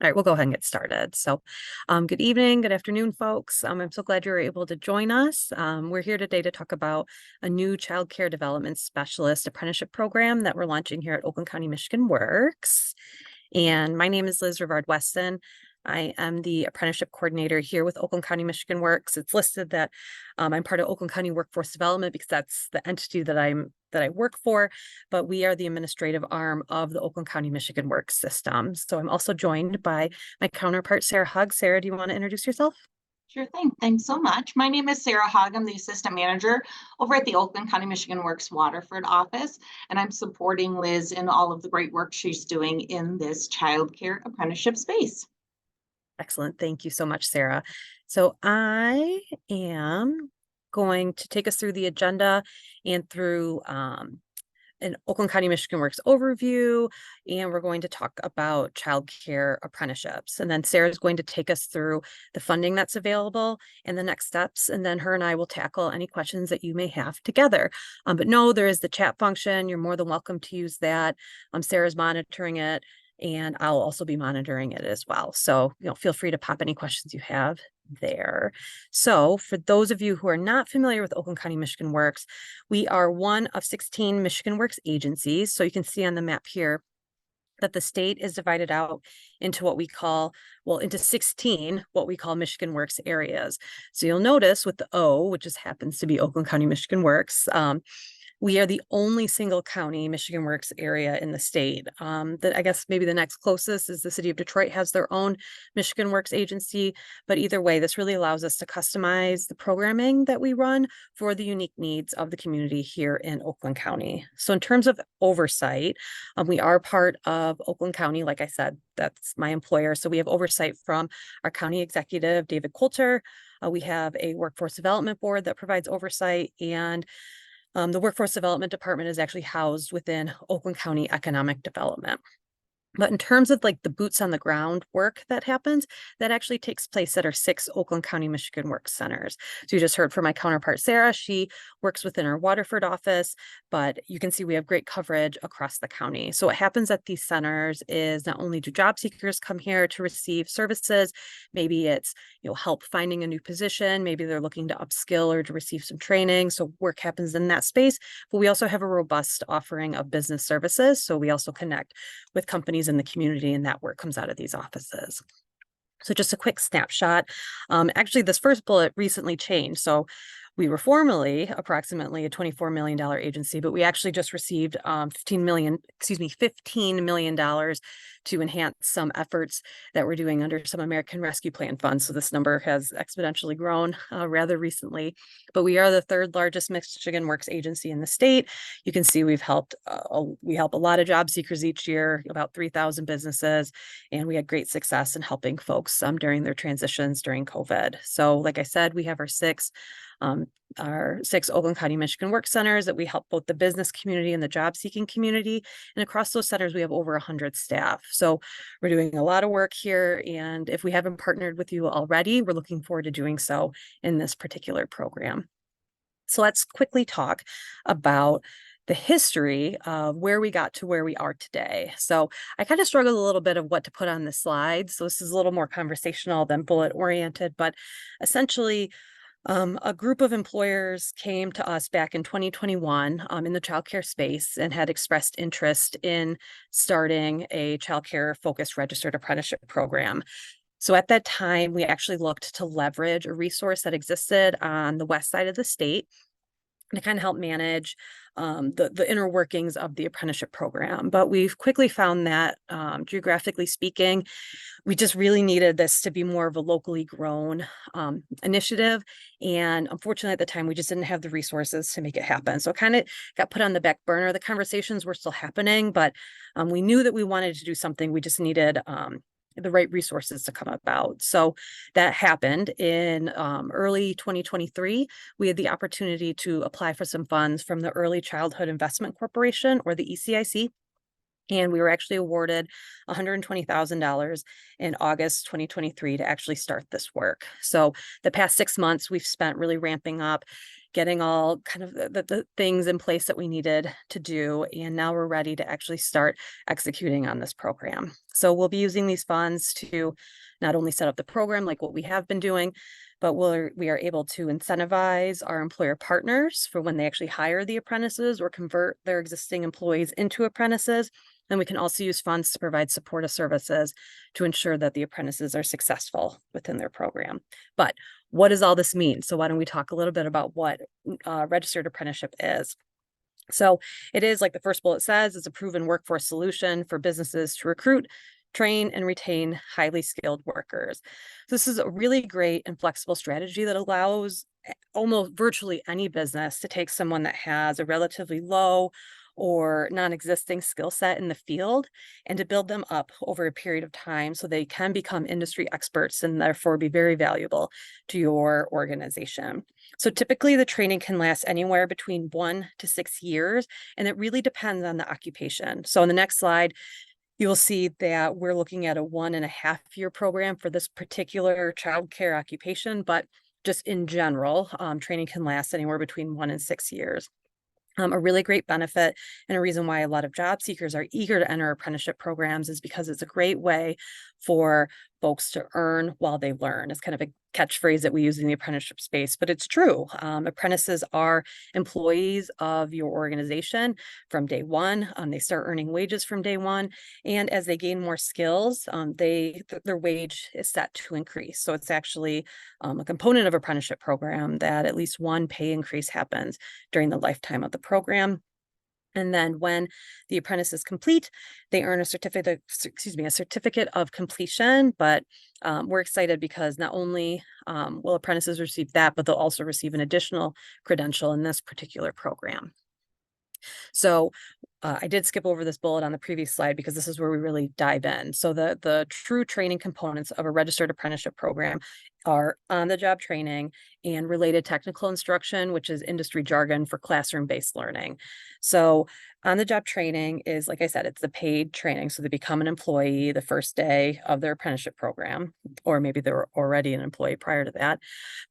All right, we'll go ahead and get started. So, good evening, good afternoon, folks. I'm so glad you were able to join us. We're here today to talk about a new Childcare Development Specialist apprenticeship program that we're launching here at Oakland County, Michigan Works. And my name is Liz Rivard Weston. I am the apprenticeship coordinator here with Oakland County, Michigan Works. It's listed that I'm part of Oakland County Workforce Development because that's the entity that I work for, but we are the administrative arm of the Oakland County, Michigan Works system. So I'm also joined by my counterpart, Sarah Hugg. Sarah, do you want to introduce yourself? Sure thing. Thanks so much. My name is Sarah Hogg. I'm the assistant manager over at the Oakland County, Michigan Works Waterford office, and I'm supporting Liz in all of the great work she's doing in this childcare apprenticeship space. Excellent. Thank you so much, Sarah. So I am going to take us through the agenda and through an Oakland County, Michigan Works overview, and we're going to talk about childcare apprenticeships. And then Sarah's going to take us through the funding that's available and the next steps. And then her and I will tackle any questions that you may have together. But no, there is the chat function. You're more than welcome to use that. Sarah's monitoring it, and I'll also be monitoring it as well. So, feel free to pop any questions you have there. So for those of you who are not familiar with Oakland County, Michigan Works, we are one of 16 Michigan Works agencies. So you can see on the map here that the state is divided out into into 16, what we call Michigan Works areas. So you'll notice with the O, which just happens to be Oakland County, Michigan Works, we are the only single county Michigan Works area in the state. That I guess maybe the next closest is the city of Detroit has their own Michigan Works agency. But either way, this really allows us to customize the programming that we run for the unique needs of the community here in Oakland County. So in terms of oversight, we are part of Oakland County. Like I said, that's my employer. So we have oversight from our county executive, David Coulter. We have a workforce development board that provides oversight, and the Workforce Development Department is actually housed within Oakland County Economic Development. But in terms of like the boots on the ground work that happens, that actually takes place at our 6 Oakland County, Michigan Works centers. So you just heard from my counterpart, Sarah. She works within our Waterford office, but you can see we have great coverage across the county. So what happens at these centers is not only do job seekers come here to receive services, maybe it's, help finding a new position, maybe they're looking to upskill or to receive some training. So work happens in that space, but we also have a robust offering of business services. So we also connect with companies in the community, and that work comes out of these offices. So just a quick snapshot. Actually, this first bullet recently changed. So we were formerly approximately a $24 million agency, but we actually just received $15 million to enhance some efforts that we're doing under some American Rescue Plan funds. So this number has exponentially grown rather recently, but we are the 3rd largest Michigan Works agency in the state. You can see we help a lot of job seekers each year, about 3,000 businesses, and we had great success in helping folks during their transitions during COVID. So like I said, we have our 6 Oakland County, Michigan Work centers that we help both the business community and the job seeking community. And across those centers, we have over 100 staff. So we're doing a lot of work here. And if we haven't partnered with you already, we're looking forward to doing so in this particular program. So let's quickly talk about the history of where we got to where we are today. So I kind of struggled a little bit of what to put on this slide. So this is a little more conversational than bullet oriented, but essentially, a group of employers came to us back in 2021 in the childcare space and had expressed interest in starting a childcare focused registered apprenticeship program. So at that time, we actually looked to leverage a resource that existed on the west side of the state to kind of help manage the inner workings of the apprenticeship program. But we've quickly found that geographically speaking, we just really needed this to be more of a locally grown initiative. And unfortunately, at the time, we just didn't have the resources to make it happen. So it kind of got put on the back burner. The conversations were still happening, but we knew that we wanted to do something. We just needed the right resources to come about. So that happened in early 2023. We had the opportunity to apply for some funds from the Early Childhood Investment Corporation, or the ECIC. And we were actually awarded $120,000 in August 2023 to actually start this work. So the past 6 months, we've spent really ramping up, getting all kind of the things in place that we needed to do. And now we're ready to actually start executing on this program. So we'll be using these funds to not only set up the program like what we have been doing, but we are able to incentivize our employer partners for when they actually hire the apprentices or convert their existing employees into apprentices. And we can also use funds to provide supportive services to ensure that the apprentices are successful within their program. But what does all this mean? So why don't we talk a little bit about what registered apprenticeship is? So it is, like the first bullet says, it's a proven workforce solution for businesses to recruit, train, and retain highly skilled workers. This is a really great and flexible strategy that allows almost virtually any business to take someone that has a relatively low or non-existing skill set in the field and to build them up over a period of time so they can become industry experts and therefore be very valuable to your organization. So typically the training can last anywhere between 1 to 6 years, and it really depends on the occupation. So on the next slide, you will see that we're looking at a 1.5-year program for this particular childcare occupation, but just in general, training can last anywhere between 1 and 6 years. A really great benefit and a reason why a lot of job seekers are eager to enter apprenticeship programs is because it's a great way for folks to earn while they learn. It's kind of a catchphrase that we use in the apprenticeship space, but it's true. Apprentices are employees of your organization from day one. They start earning wages from day one. And as they gain more skills, their wage is set to increase. So it's actually a component of apprenticeship program that at least one pay increase happens during the lifetime of the program. And then when the apprentice is complete, they earn a certificate of completion. But we're excited because not only will apprentices receive that, but they'll also receive an additional credential in this particular program. So I did skip over this bullet on the previous slide because this is where we really dive in. So the true training components of a registered apprenticeship program are on-the-job training and related technical instruction, which is industry jargon for classroom-based learning. So on-the-job training is, like I said, it's the paid training. So they become an employee the first day of their apprenticeship program, or maybe they were already an employee prior to that.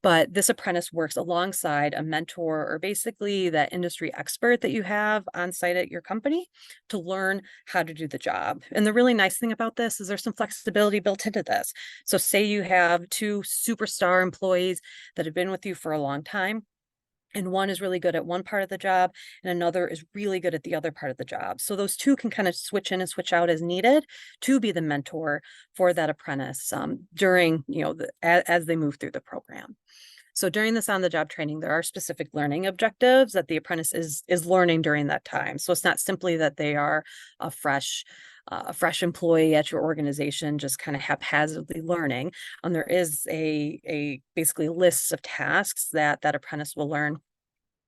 But this apprentice works alongside a mentor or basically that industry expert that you have on site at your company to learn how to do the job. And the really nice thing about this is there's some flexibility built into this. So say you have 2 superstar employees that have been with you for a long time, and one is really good at one part of the job and another is really good at the other part of the job. So those 2 can kind of switch in and switch out as needed to be the mentor for that apprentice during, as they move through the program. So during this on-the-job training, there are specific learning objectives that the apprentice is learning during that time. So it's not simply that they are a fresh employee at your organization, just kind of haphazardly learning. There is a basically lists of tasks that apprentice will learn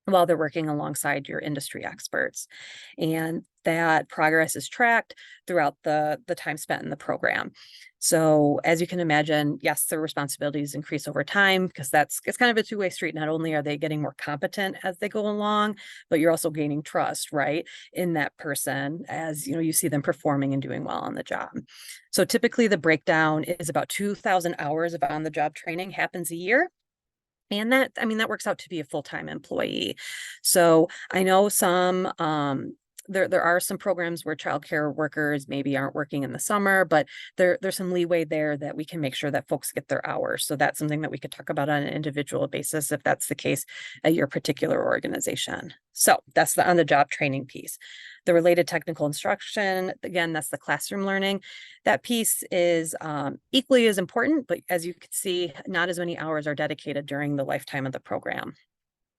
while they're working alongside your industry experts. And that progress is tracked throughout the time spent in the program. So as you can imagine, yes, their responsibilities increase over time because it's kind of a two-way street. Not only are they getting more competent as they go along, but you're also gaining trust, right, in that person as you see them performing and doing well on the job. So typically the breakdown is about 2,000 hours of on-the-job training happens a year. And that works out to be a full-time employee. So I know there are some programs where childcare workers maybe aren't working in the summer, but there's some leeway there that we can make sure that folks get their hours. So that's something that we could talk about on an individual basis if that's the case at your particular organization. So that's the on-the-job training piece. The related technical instruction, again, that's the classroom learning. That piece is equally as important, but as you can see, not as many hours are dedicated during the lifetime of the program.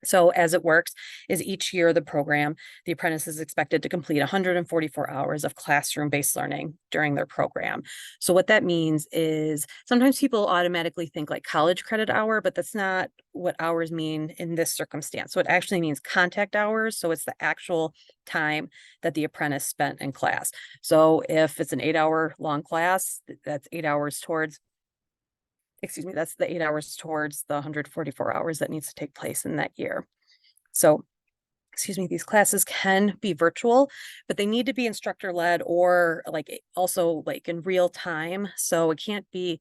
So as it works is each year of the program, the apprentice is expected to complete 144 hours of classroom-based learning during their program. So what that means is sometimes people automatically think like college credit hour, but that's not what hours mean in this circumstance. So it actually means contact hours. So it's the actual time that the apprentice spent in class. So if it's an 8-hour long class, that's 8 hours towards that's the 8 hours towards the 144 hours that needs to take place in that year. So, these classes can be virtual, but they need to be instructor led or also in real time. So it can't be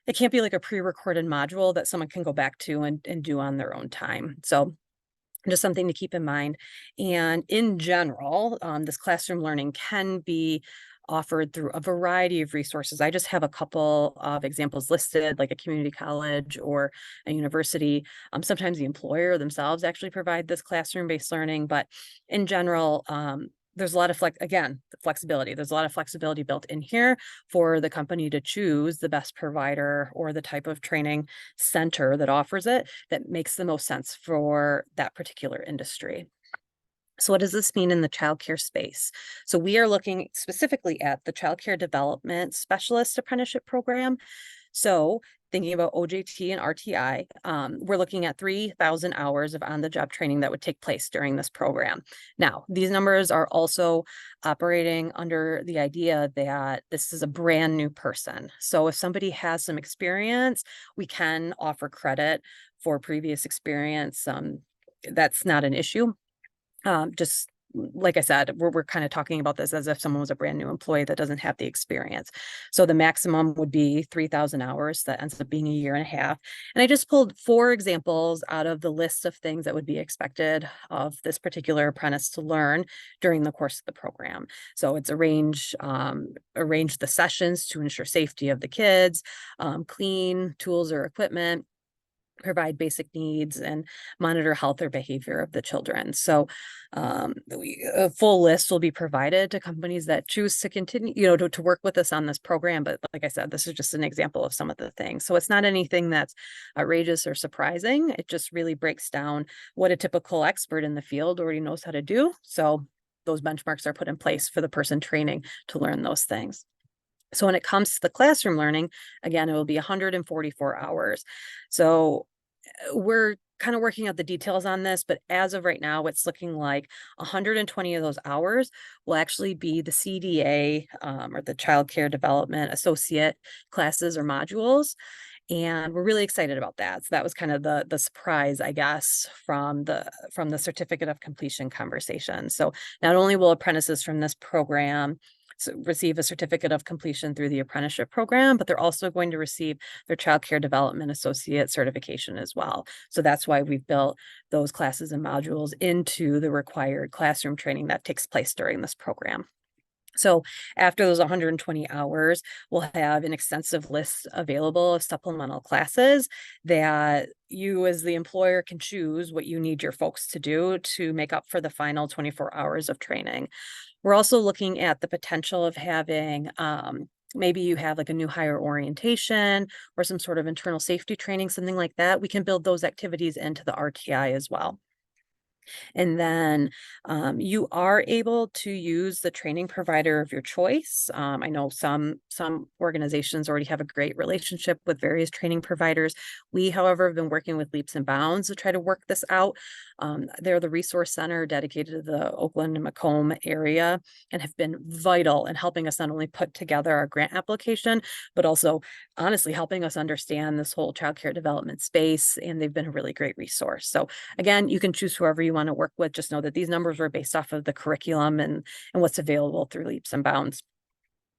like a pre-recorded module that someone can go back to and do on their own time. So Just something to keep in mind. And in general, this classroom learning can be offered through a variety of resources. I just have a couple of examples listed, like a community college or a university. Sometimes the employer themselves actually provide this classroom-based learning, but in general, there's a lot of flexibility. There's a lot of flexibility built in here for the company to choose the best provider or the type of training center that offers it that makes the most sense for that particular industry. So what does this mean in the childcare space? So we are looking specifically at the Childcare Development Specialist Apprenticeship Program. So thinking about OJT and RTI, we're looking at 3,000 hours of on-the-job training that would take place during this program. Now, these numbers are also operating under the idea that this is a brand new person. So if somebody has some experience, we can offer credit for previous experience. That's not an issue. Just like I said, we're kind of talking about this as if someone was a brand new employee that doesn't have the experience. So the maximum would be 3,000 hours. That ends up being a year and a half. And I just pulled 4 examples out of the list of things that would be expected of this particular apprentice to learn during the course of the program. So it's arrange the sessions to ensure safety of the kids, clean tools or equipment, provide basic needs, and monitor health or behavior of the children. So a full list will be provided to companies that choose to continue, to work with us on this program. But like I said, this is just an example of some of the things. So it's not anything that's outrageous or surprising. It just really breaks down what a typical expert in the field already knows how to do. So those benchmarks are put in place for the person training to learn those things. So when it comes to the classroom learning, again, it will be 144 hours. So we're kind of working out the details on this, but as of right now, it's looking like 120 of those hours will actually be the CDA, or the Childcare Development Associate classes or modules. And we're really excited about that. So that was kind of the surprise, I guess, from the certificate of completion conversation. So not only will apprentices from this program receive a certificate of completion through the apprenticeship program, but they're also going to receive their Childcare Development Associate certification as well. So that's why we've built those classes and modules into the required classroom training that takes place during this program. So after those 120 hours, we'll have an extensive list available of supplemental classes that you as the employer can choose what you need your folks to do to make up for the final 24 hours of training. We're also looking at the potential of having, maybe you have like a new hire orientation or some sort of internal safety training, something like that. We can build those activities into the RTI as well. And then you are able to use the training provider of your choice. I know some organizations already have a great relationship with various training providers. We, however, have been working with Leaps and Bounds to try to work this out. They're the resource center dedicated to the Oakland and Macomb area and have been vital in helping us not only put together our grant application, but also honestly helping us understand this whole childcare development space. And they've been a really great resource. So again, you can choose whoever you want to work with. Just know that these numbers were based off of the curriculum and what's available through Leaps and Bounds.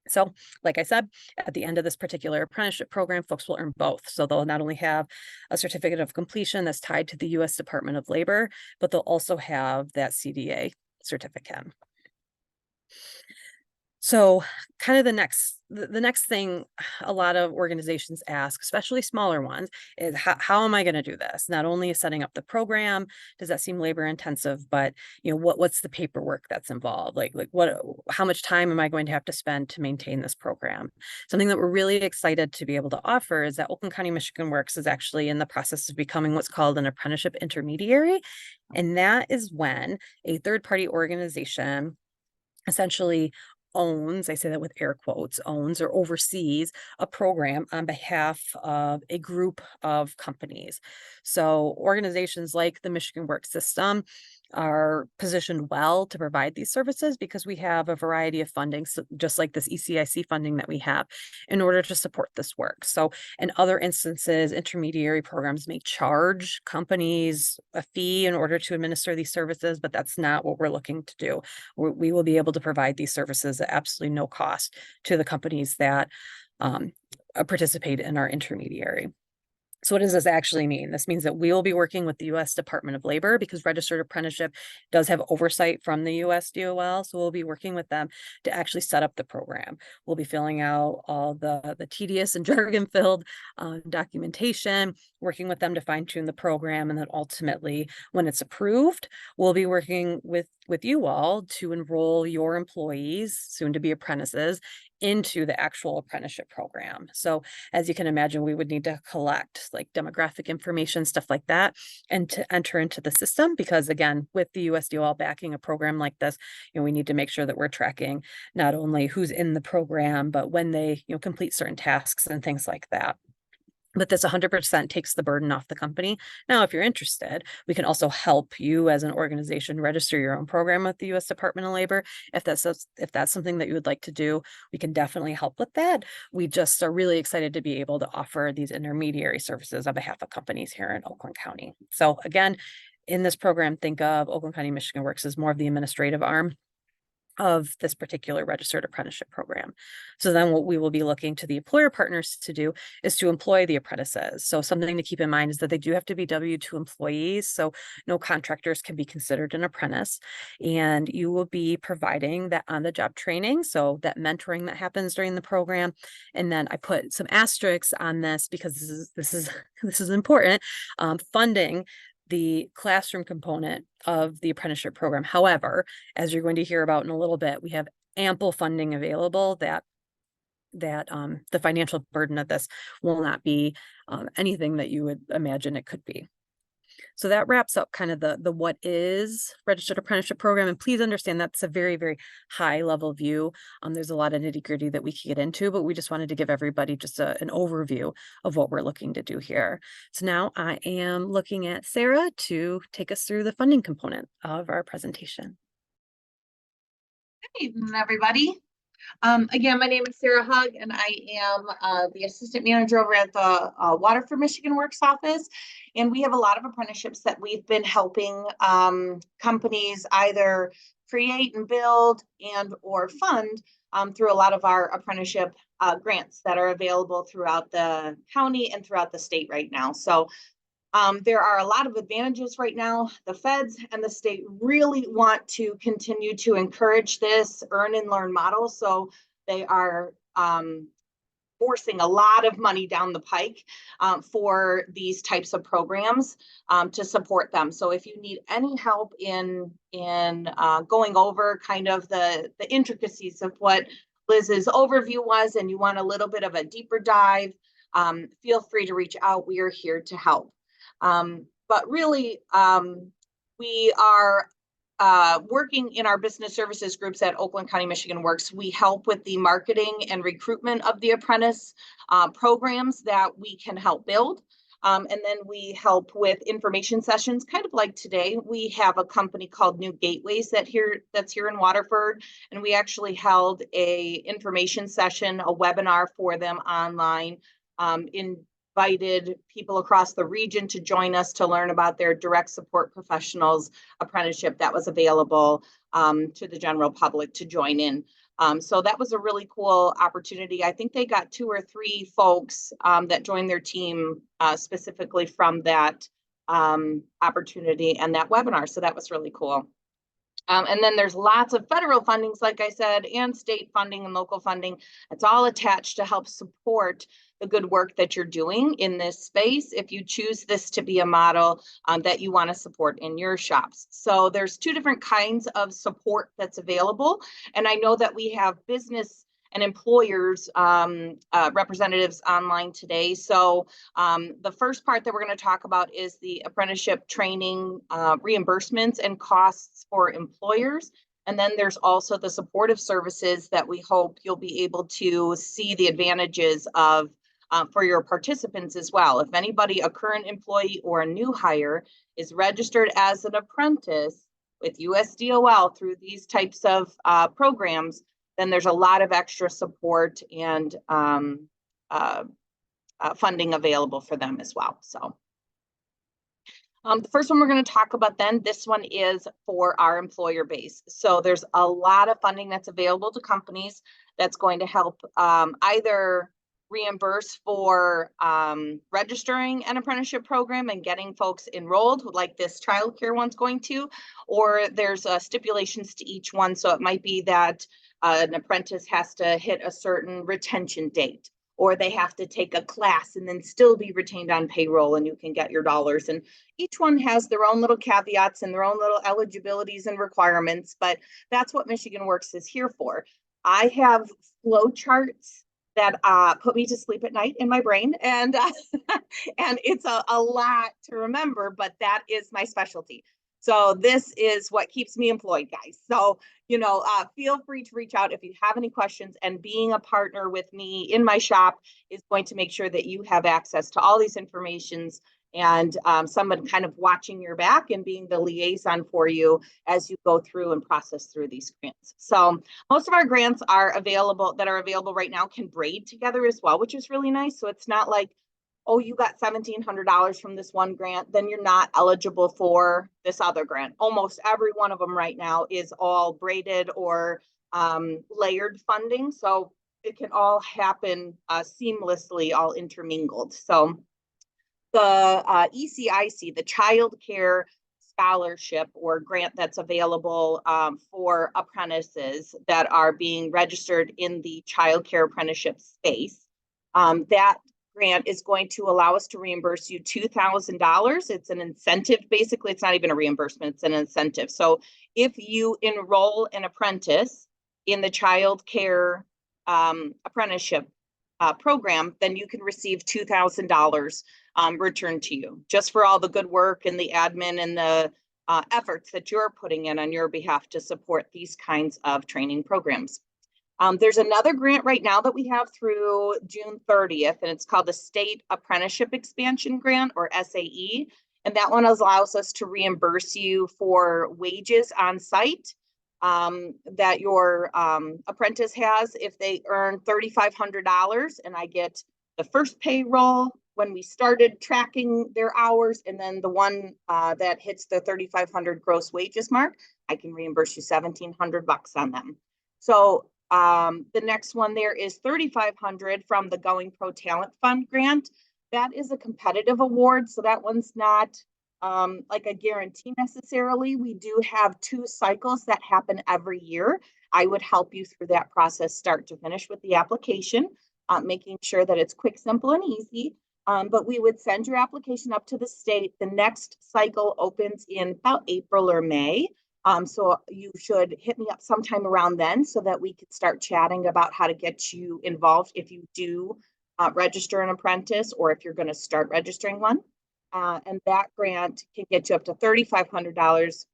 So like I said, at the end of this particular apprenticeship program, folks will earn both. So they'll not only have a certificate of completion that's tied to the U.S. Department of Labor, but they'll also have that CDA certificate. So kind of the next thing a lot of organizations ask, especially smaller ones, is how am I going to do this? Not only is setting up the program, does that seem labor intensive, but what's the paperwork that's involved? Like how much time am I going to have to spend to maintain this program? Something that we're really excited to be able to offer is that Oakland County Michigan Works is actually in the process of becoming what's called an apprenticeship intermediary. And that is when a third-party organization essentially owns, I say that with air quotes, owns or oversees a program on behalf of a group of companies. So organizations like the Michigan Works System are positioned well to provide these services because we have a variety of funding, so just like this ECIC funding that we have, in order to support this work. So in other instances, intermediary programs may charge companies a fee in order to administer these services, but that's not what we're looking to do. We will be able to provide these services at absolutely no cost to the companies that participate in our intermediary. So what does this actually mean? This means that we will be working with the U.S. Department of Labor, because registered apprenticeship does have oversight from the U.S. DOL. So we'll be working with them to actually set up the program. We'll be filling out all the tedious and jargon-filled documentation, working with them to fine-tune the program, and then ultimately, when it's approved, we'll be working with you all to enroll your employees, soon to be apprentices, into the actual apprenticeship program. So as you can imagine, we would need to collect like demographic information, stuff like that, and to enter into the system, because again, with the USDOL backing a program like this, we need to make sure that we're tracking not only who's in the program, but when they, complete certain tasks and things like that. But this 100% takes the burden off the company. Now, if you're interested, we can also help you as an organization register your own program with the U.S. Department of Labor. If that's something that you would like to do, we can definitely help with that. We just are really excited to be able to offer these intermediary services on behalf of companies here in Oakland County. So again, in this program, think of Oakland County Michigan Works as more of the administrative arm of this particular registered apprenticeship program. So then what we will be looking to the employer partners to do is to employ the apprentices. So something to keep in mind is that they do have to be W-2 employees. So no contractors can be considered an apprentice. And you will be providing that on-the-job training. So that mentoring that happens during the program. And then I put some asterisks on this because this is important. Funding the classroom component of the apprenticeship program. However, as you're going to hear about in a little bit, we have ample funding available that the financial burden of this will not be anything that you would imagine it could be. So that wraps up kind of the what is registered apprenticeship program. And please understand that's a very, very high level view. There's a lot of nitty gritty that we could get into, but we just wanted to give everybody just an overview of what we're looking to do here. So now I am looking at Sarah to take us through the funding component of our presentation. Good evening, everybody. Again, my name is Sarah Hug, and I am the assistant manager over at the Waterford Michigan Works office. And we have a lot of apprenticeships that we've been helping companies either create and build and or fund through a lot of our apprenticeship grants that are available throughout the county and throughout the state right now. So there are a lot of advantages right now. The feds and the state really want to continue to encourage this earn and learn model. So they are forcing a lot of money down the pike for these types of programs to support them. So if you need any help in going over kind of the intricacies of what Liz's overview was, and you want a little bit of a deeper dive, feel free to reach out. We are here to help. But really, we are working in our business services groups at Oakland County Michigan Works. We help with the marketing and recruitment of the apprentice programs that we can help build. And then we help with information sessions, kind of like today. We have a company called New Gateways that's here in Waterford, and we actually held a information session, a webinar for them online. Invited people across the region to join us to learn about their direct support professionals apprenticeship that was available to the general public to join in. So that was a really cool opportunity. I think they got 2 or 3 folks that joined their team specifically from that opportunity and that webinar. So that was really cool. And then there's lots of federal fundings, like I said, and state funding and local funding. It's all attached to help support the good work that you're doing in this space if you choose this to be a model that you want to support in your shops. So there's 2 different kinds of support that's available. And I know that we have business and employers representatives online today. So the first part that we're going to talk about is the apprenticeship training reimbursements and costs for employers. And then there's also the supportive services that we hope you'll be able to see the advantages of for your participants as well. If anybody, a current employee or a new hire, is registered as an apprentice with USDOL through these types of programs, then there's a lot of extra support and funding available for them as well. So the first one we're going to talk about then, this one is for our employer base. So there's a lot of funding that's available to companies that's going to help either reimburse for registering an apprenticeship program and getting folks enrolled, like this childcare one's going to, or there's stipulations to each one. So it might be that an apprentice has to hit a certain retention date, or they have to take a class and then still be retained on payroll and you can get your dollars. And each one has their own little caveats and their own little eligibilities and requirements, but that's what Michigan Works is here for. I have flow charts that put me to sleep at night in my brain, and and it's a lot to remember, but that is my specialty. So this is what keeps me employed, guys. So feel free to reach out if you have any questions, and being a partner with me in my shop is going to make sure that you have access to all these informations, and someone kind of watching your back and being the liaison for you as you go through and process through these grants. So most of our grants are available right now can braid together as well, which is really nice. So it's not like, oh, you got $1,700 from this one grant, then you're not eligible for this other grant. Almost every one of them right now is all braided or layered funding. So it can all happen seamlessly, all intermingled. So the ECIC, the Child Care Scholarship or grant that's available for apprentices that are being registered in the child care apprenticeship space. That grant is going to allow us to reimburse you $2,000. It's an incentive. Basically, it's not even a reimbursement, it's an incentive. So if you enroll an apprentice in the child care apprenticeship program, then you can receive $2,000 returned to you, just for all the good work and the admin and the efforts that you're putting in on your behalf to support these kinds of training programs. There's another grant right now that we have through June 30th, and it's called the State Apprenticeship Expansion Grant, or SAE. And that one allows us to reimburse you for wages on site that your apprentice has. If they earn $3,500, and I get the first payroll when we started tracking their hours, and then the one that hits the 3,500 gross wages mark, I can reimburse you $1,700 on them. So the next one there is $3,500 from the Going Pro Talent Fund grant. That is a competitive award, so that one's not like a guarantee necessarily. We do have 2 cycles that happen every year. I would help you through that process, start to finish, with the application, making sure that it's quick, simple, and easy. But we would send your application up to the state. The next cycle opens in about April or May. So you should hit me up sometime around then so that we could start chatting about how to get you involved if you do register an apprentice, or if you're going to start registering one. And that grant can get you up to $3,500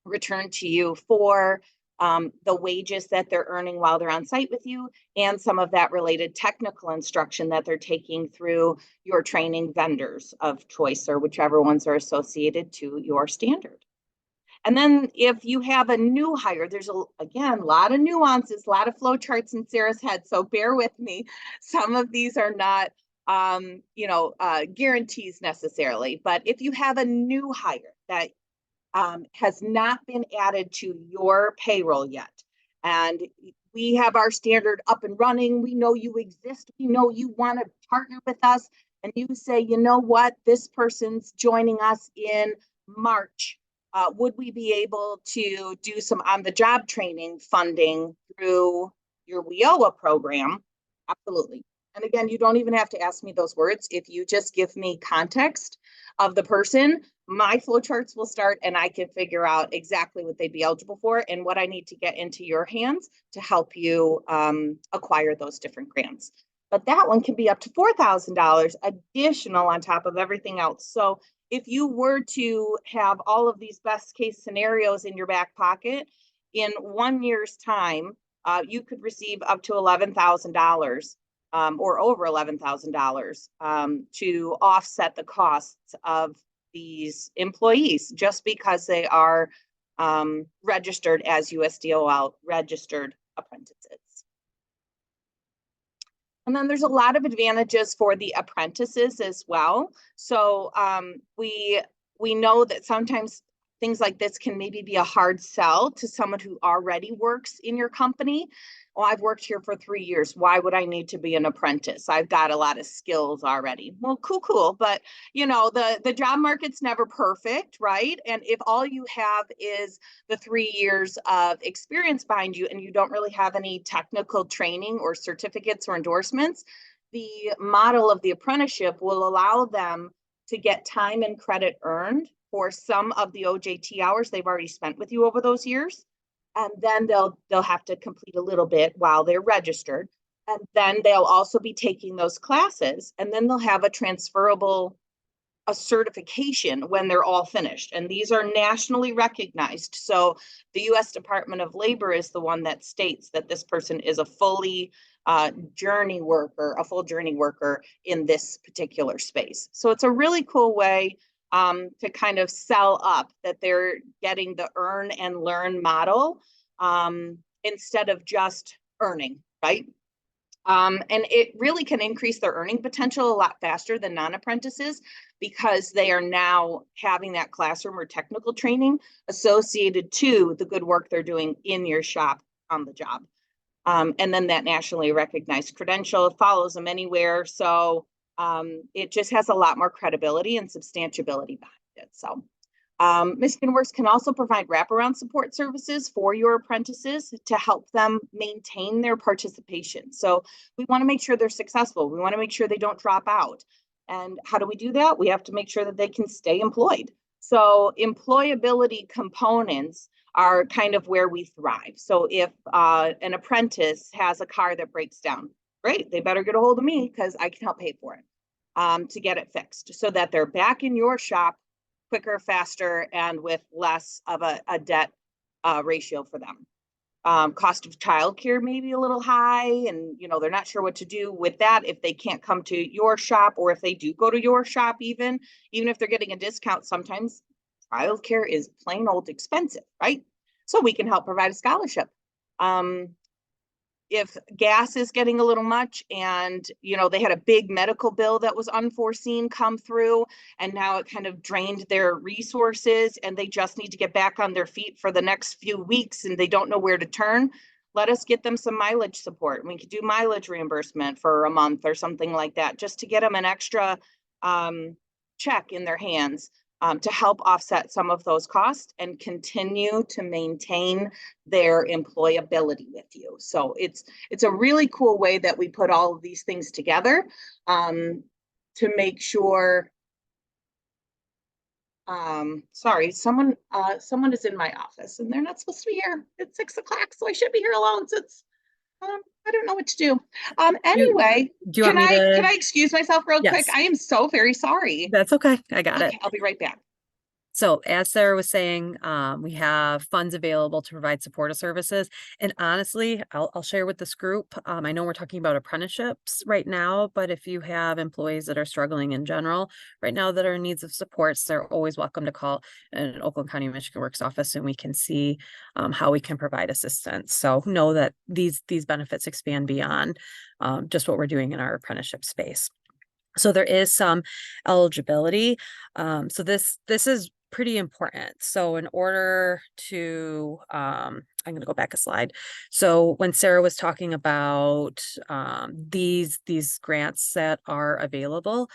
returned to you for the wages that they're earning while they're on site with you, and some of that related technical instruction that they're taking through your training vendors of choice, or whichever ones are associated to your standard. And then if you have a new hire, there's again, a lot of nuances, a lot of flow charts in Sarah's head. So bear with me. Some of these are not, guarantees necessarily, but if you have a new hire that has not been added to your payroll yet, and we have our standard up and running, we know you exist, we know you want to partner with us, and you say, you know what, this person's joining us in March. Would we be able to do some on-the-job training funding through your WIOA program? Absolutely. And again, you don't even have to ask me those words. If you just give me context of the person, my flowcharts will start, and I can figure out exactly what they'd be eligible for and what I need to get into your hands to help you acquire those different grants. But that one can be up to $4,000 additional on top of everything else. So if you were to have all of these best case scenarios in your back pocket, in 1 year's time, you could receive up to $11,000 or over $11,000 to offset the costs of these employees, just because they are registered as USDOL registered apprentices. And then there's a lot of advantages for the apprentices as well. So we know that sometimes things like this can maybe be a hard sell to someone who already works in your company. Well, I've worked here for 3 years. Why would I need to be an apprentice? I've got a lot of skills already. Well, cool. But the job market's never perfect, right? And if all you have is the 3 years of experience behind you and you don't really have any technical training or certificates or endorsements, the model of the apprenticeship will allow them to get time and credit earned for some of the OJT hours they've already spent with you over those years. And then they'll have to complete a little bit while they're registered. And then they'll also be taking those classes, and then they'll have a certification when they're all finished. And these are nationally recognized. So the US Department of Labor is the one that states that this person is a full journey worker in this particular space. So it's a really cool way to kind of sell up that they're getting the earn and learn model instead of just earning, right? And it really can increase their earning potential a lot faster than non-apprentices because they are now having that classroom or technical training associated to the good work they're doing in your shop on the job. And then that nationally recognized credential follows them anywhere. So it just has a lot more credibility and substantiability behind it. So Michigan Works can also provide wraparound support services for your apprentices to help them maintain their participation. So we want to make sure they're successful. We want to make sure they don't drop out. And how do we do that? We have to make sure that they can stay employed. So employability components are kind of where we thrive. So if an apprentice has a car that breaks down, great, they better get a hold of me because I can help pay for it to get it fixed so that they're back in your shop quicker, faster, and with less of a debt ratio for them. Cost of childcare may be a little high, and they're not sure what to do with that if they can't come to your shop, or if they do go to your shop, even if they're getting a discount, sometimes childcare is plain old expensive, right? So we can help provide a scholarship. If gas is getting a little much and they had a big medical bill that was unforeseen come through, and now it kind of drained their resources and they just need to get back on their feet for the next few weeks and they don't know where to turn, let us get them some mileage support. We could do mileage reimbursement for a month or something like that, just to get them an extra check in their hands to help offset some of those costs and continue to maintain their employability with you. So it's a really cool way that we put all of these things together to make sure. Sorry, someone is in my office and they're not supposed to be here. It's 6 o'clock, so I should be here alone since I don't know what to do. Anyway, do you want me to? Can I excuse myself real quick? I am so very sorry. That's okay. I got it. I'll be right back. So as Sarah was saying, we have funds available to provide supportive services. And honestly, I'll share with this group. I know we're talking about apprenticeships right now, but if you have employees that are struggling in general right now that are in needs of supports, they're always welcome to call an Oakland County Michigan Works office, and we can see how we can provide assistance. So know that these benefits expand beyond just what we're doing in our apprenticeship space. So there is some eligibility. So this is pretty important. So in order to, I'm going to go back a slide. So when Sarah was talking about these grants that are available,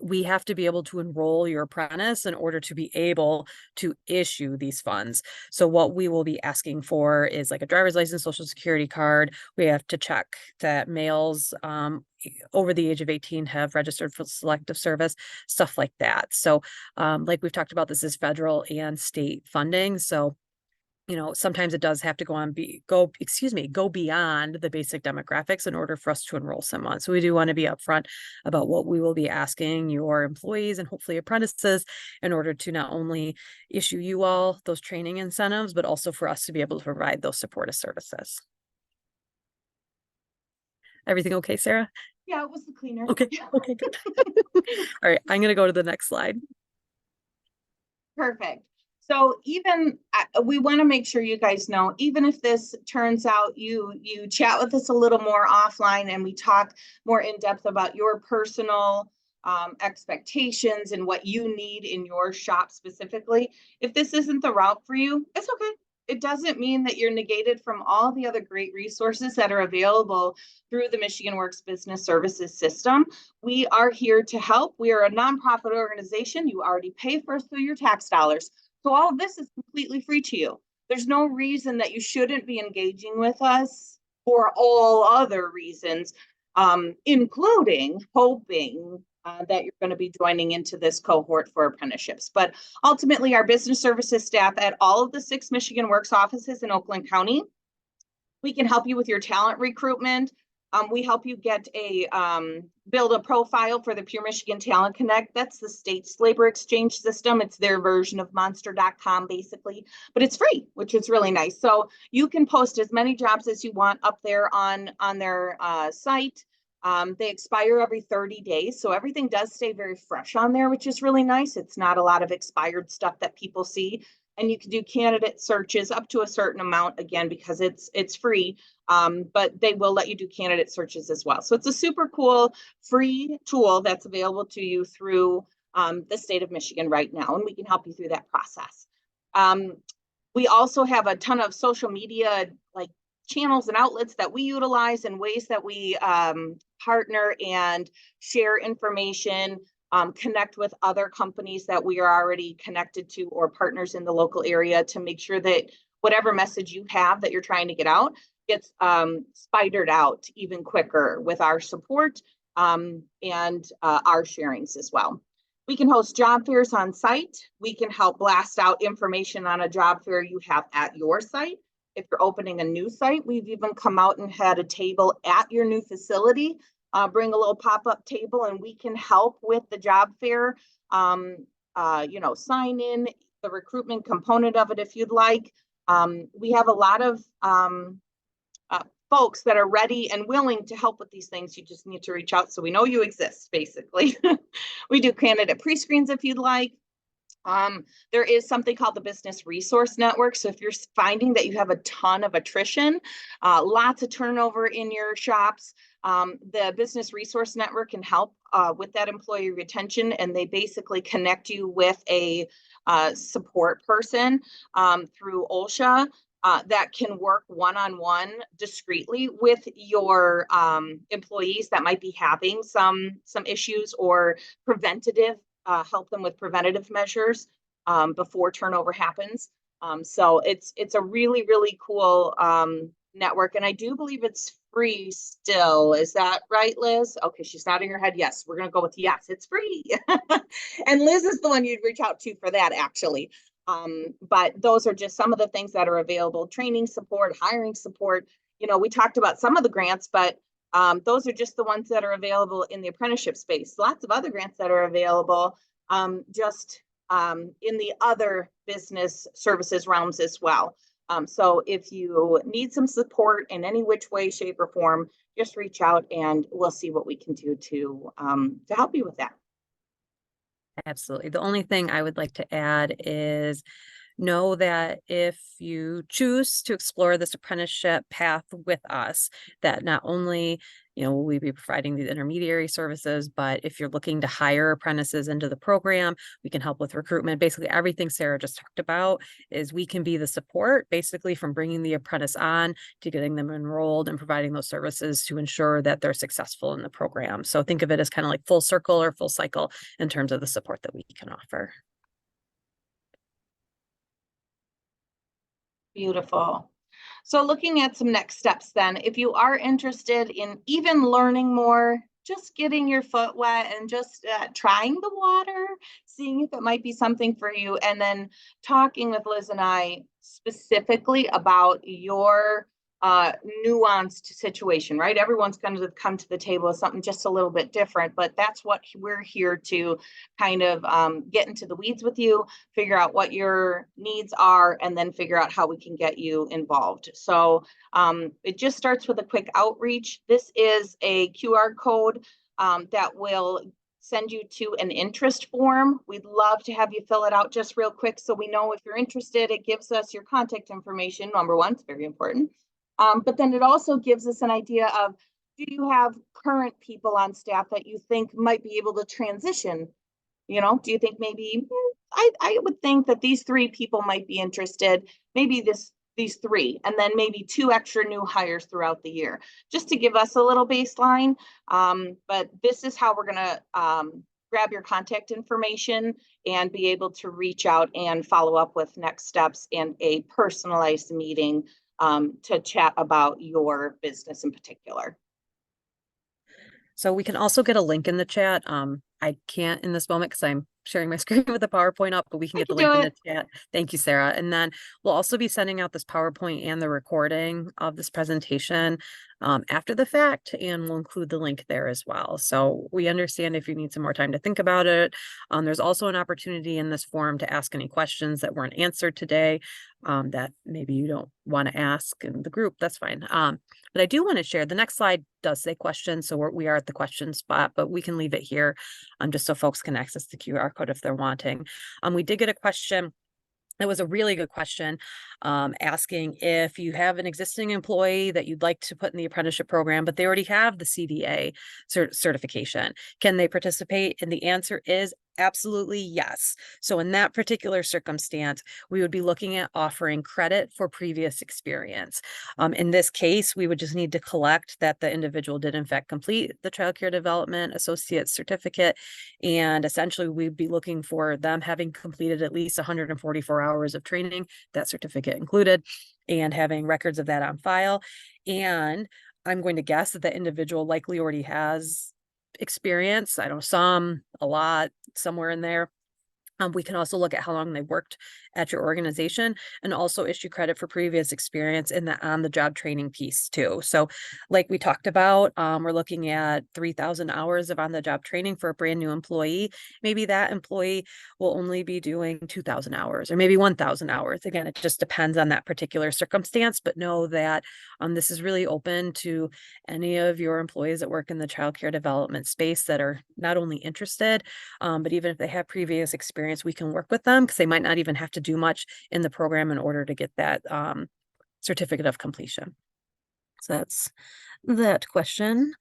we have to be able to enroll your apprentice in order to be able to issue these funds. So what we will be asking for is like a driver's license, social security card. We have to check that males over the age of 18 have registered for selective service, stuff like that. So like we've talked about, this is federal and state funding. So sometimes it does have to go beyond the basic demographics in order for us to enroll someone. So we do want to be upfront about what we will be asking your employees and hopefully apprentices in order to not only issue you all those training incentives, but also for us to be able to provide those supportive services. Everything okay, Sarah? Yeah, it was the cleaner. Okay, good. All right, I'm going to go to the next slide. Perfect. So even we want to make sure you guys know, even if this turns out you chat with us a little more offline and we talk more in depth about your personal expectations and what you need in your shop specifically. If this isn't the route for you, it's okay. It doesn't mean that you're negated from all the other great resources that are available through the Michigan Works Business Services system. We are here to help. We are a nonprofit organization. You already pay for us through your tax dollars. So all of this is completely free to you. There's no reason that you shouldn't be engaging with us for all other reasons, including hoping that you're going to be joining into this cohort for apprenticeships. But ultimately, our business services staff at all of the 6 Michigan Works offices in Oakland County, we can help you with your talent recruitment. We help you get build a profile for the Pure Michigan Talent Connect. That's the state's labor exchange system. It's their version of monster.com basically, but it's free, which is really nice. So you can post as many jobs as you want up there on their site. They expire every 30 days. So everything does stay very fresh on there, which is really nice. It's not a lot of expired stuff that people see. And you can do candidate searches up to a certain amount, again, because it's free, but they will let you do candidate searches as well. So it's a super cool free tool that's available to you through the state of Michigan right now, and we can help you through that process. We also have a ton of social media like channels and outlets that we utilize and ways that we partner and share information, connect with other companies that we are already connected to or partners in the local area to make sure that whatever message you have that you're trying to get out gets spidered out even quicker with our support and our sharings as well. We can host job fairs on site. We can help blast out information on a job fair you have at your site. If you're opening a new site, we've even come out and had a table at your new facility. Bring a little pop-up table and we can help with the job fair, sign in the recruitment component of it if you'd like. We have a lot of folks that are ready and willing to help with these things. You just need to reach out so we know you exist, basically. We do candidate pre-screens if you'd like. There is something called the Business Resource Network. So if you're finding that you have a ton of attrition, lots of turnover in your shops, the Business Resource Network can help with that employee retention, and they basically connect you with a support person through OSHA that can work one-on-one discreetly with your employees that might be having some issues or preventative. Help them with preventative measures before turnover happens. So it's a really, really cool network. And I do believe it's free still. Is that right, Liz? Okay, she's nodding her head. Yes, we're going to go with yes, it's free. And Liz is the one you'd reach out to for that, actually. But those are just some of the things that are available. Training support, hiring support. We talked about some of the grants, but those are just the ones that are available in the apprenticeship space. Lots of other grants that are available just in the other business services realms as well. So if you need some support in any which way, shape, or form, just reach out and we'll see what we can do to help you with that. Absolutely. The only thing I would like to add is know that if you choose to explore this apprenticeship path with us, that not only will we be providing these intermediary services, but if you're looking to hire apprentices into the program, we can help with recruitment. Basically, everything Sarah just talked about is we can be the support, basically from bringing the apprentice on to getting them enrolled and providing those services to ensure that they're successful in the program. So think of it as kind of like full circle or full cycle in terms of the support that we can offer. Beautiful. So looking at some next steps then, if you are interested in even learning more, just getting your foot wet and just trying the water, seeing if it might be something for you, and then talking with Liz and I specifically about your nuanced situation, right? Everyone's going to come to the table with something just a little bit different, but that's what we're here to kind of get into the weeds with you, figure out what your needs are, and then figure out how we can get you involved. So it just starts with a quick outreach. This is a QR code that will send you to an interest form. We'd love to have you fill it out just real quick so we know if you're interested. It gives us your contact information. Number one, it's very important. But then it also gives us an idea of, do you have current people on staff that you think might be able to transition? Do you think maybe I would think that these 3 people might be interested, maybe these 3, and then maybe 2 extra new hires throughout the year, just to give us a little baseline. But this is how we're gonna grab your contact information and be able to reach out and follow up with next steps and a personalized meeting to chat about your business in particular. So we can also get a link in the chat. I can't in this moment because I'm sharing my screen with the PowerPoint up, but we can I get the can link do in it. the chat. Thank you, Sarah. And then we'll also be sending out this PowerPoint and the recording of this presentation after the fact, and we'll include the link there as well. So we understand if you need some more time to think about it. There's also an opportunity in this forum to ask any questions that weren't answered today that maybe you don't want to ask in the group. That's fine. But I do want to share, the next slide does say questions, so we are at the question spot, but we can leave it here just so folks can access the QR code if they're wanting. We did get a question. It was a really good question, asking if you have an existing employee that you'd like to put in the apprenticeship program, but they already have the CDA certification. Can they participate? And the answer is absolutely yes. So in that particular circumstance, we would be looking at offering credit for previous experience. In this case, we would just need to collect that the individual did in fact complete the Childcare Development Associate certificate. And essentially we'd be looking for them having completed at least 144 hours of training, that certificate included, and having records of that on file. And I'm going to guess that the individual likely already has experience. I don't know, a lot, somewhere in there. We can also look at how long they worked at your organization and also issue credit for previous experience in the on-the-job training piece too. So like we talked about, we're looking at 3,000 hours of on-the-job training for a brand new employee. Maybe that employee will only be doing 2,000 hours or maybe 1,000 hours. Again, it just depends on that particular circumstance, but know that this is really open to any of your employees that work in the childcare development space that are not only interested, but even if they have previous experience, we can work with them because they might not even have to do much in the program in order to get that certificate of completion. So that's that question.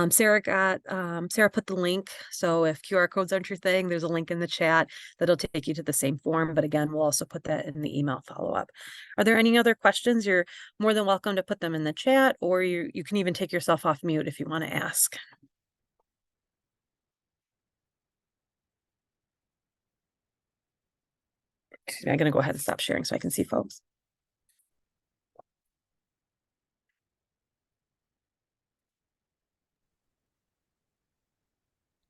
Sarah put the link. So if QR codes aren't your thing, there's a link in the chat that'll take you to the same form. But again, we'll also put that in the email follow-up. Are there any other questions? You're more than welcome to put them in the chat, or you can even take yourself off mute if you want to ask. I'm going to go ahead and stop sharing so I can see folks.